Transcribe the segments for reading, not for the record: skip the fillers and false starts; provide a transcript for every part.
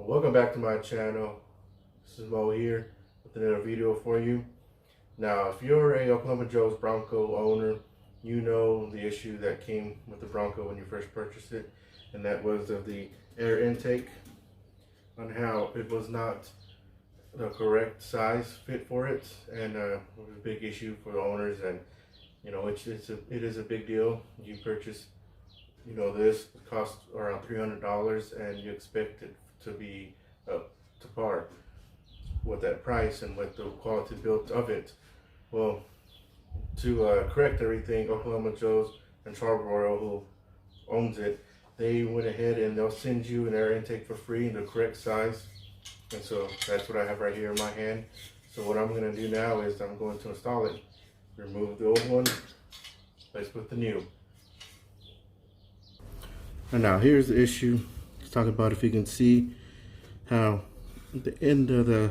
Welcome back to my channel. This is Mo here with another video for you. Now, if you're a Oklahoma Joe's Bronco owner, you know the issue that came with the Bronco when you first purchased it, and that was of the air intake, on how it was not the correct size fit for it, and it was a big issue for the owners. And you know, it is a big deal. You purchase, you know, this costs around $300, and you expect it to be up to par with that price and with the quality built of it. Well, to correct everything, Oklahoma Joe's and Char-Broil, who owns it, they went ahead and they'll send you an air intake for free in the correct size. And so that's what I have right here in my hand. So what I'm going to do now is I'm going to install it. Remove the old one, replace with the new. And now here's the issue. Let's talk about, if you can see how the end of the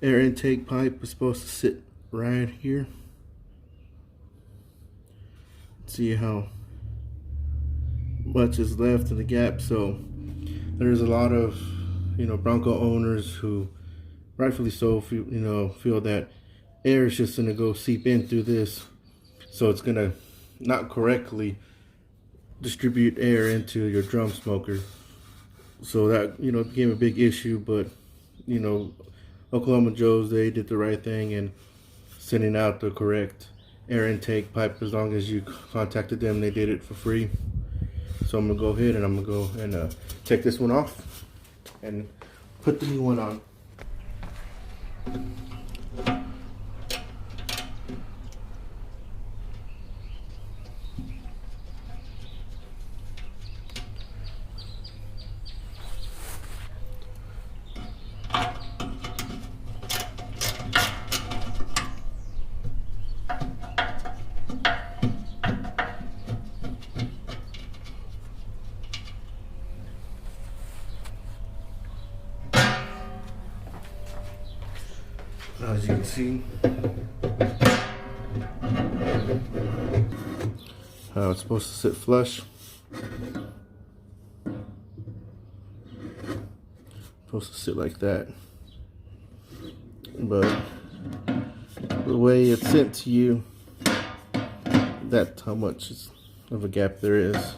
air intake pipe is supposed to sit right here. See how much is left in the gap. So there's a lot of, you know, Bronco owners who rightfully so feel that air is just gonna go seep in through this, so it's gonna not correctly distribute air into your drum smoker. So that, you know, became a big issue. But you know, Oklahoma Joe's, they did the right thing in sending out the correct air intake pipe. As long as you contacted them, they did it for free. So I'm gonna go ahead and I'm gonna go and take this one off and put the new one on. As you can see, how it's supposed to sit flush. Supposed to sit like that, but the way it's sent to you, that's how much of a gap there is.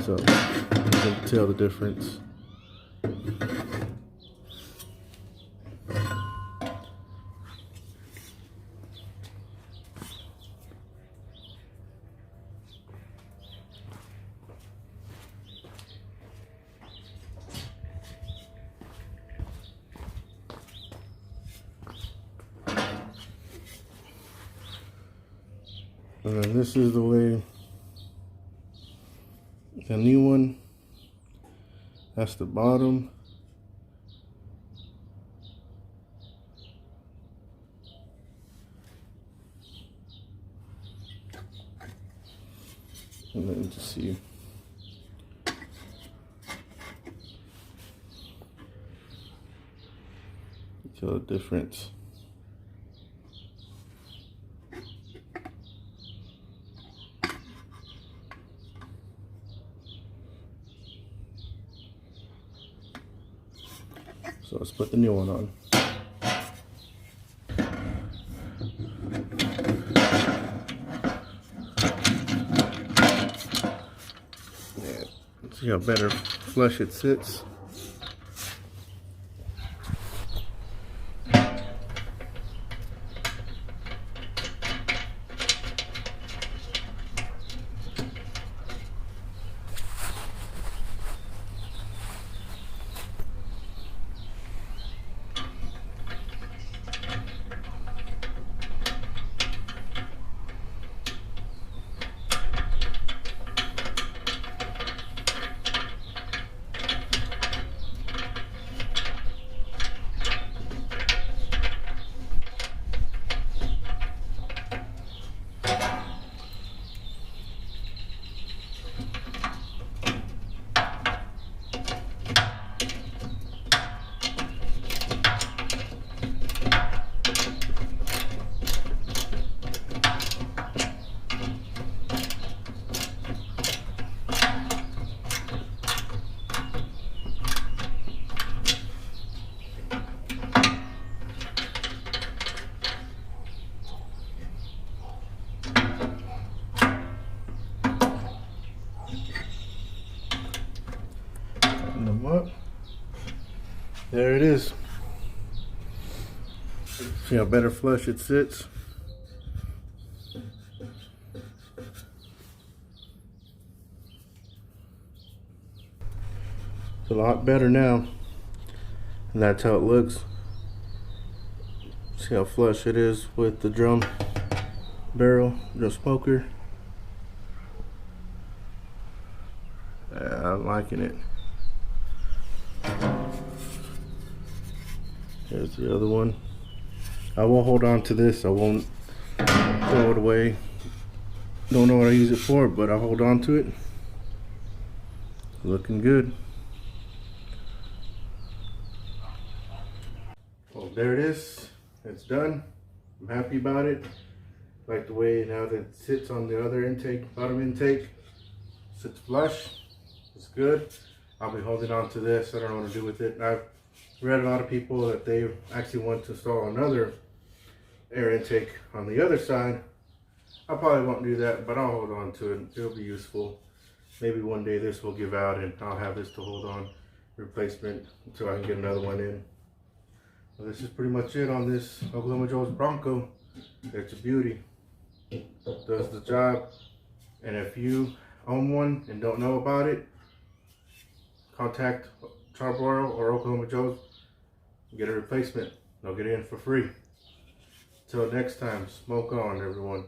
So you can tell the difference. And this is the way the new one. That's the bottom. And then just see. Tell the difference. So let's put the new one on. Yeah, see how better flush it sits. There it is. See how better flush it sits? It's a lot better now. And that's how it looks. See how flush it is with the drum barrel, drum smoker. I'm liking it. Here's the other one. I will hold on to this. I won't throw it away. Don't know what I use it for, but I'll hold on to it. Looking good. Well, there it is. It's done. I'm happy about it. Like the way now that it sits on the other intake, bottom intake. Sits flush. It's good. I'll be holding on to this. I don't know what to do with it. I've read a lot of people that they actually want to install another air intake on the other side. I probably won't do that, but I'll hold on to it. It'll be useful. Maybe one day this will give out and I'll have this to hold on, replacement, until I can get another one in. Well, this is pretty much it on this Oklahoma Joe's Bronco. It's a beauty. Does the job. And if you own one and don't know about it, contact Char-Broil or Oklahoma Joe's. Get a replacement. They'll get it in for free. Till next time, smoke on, everyone.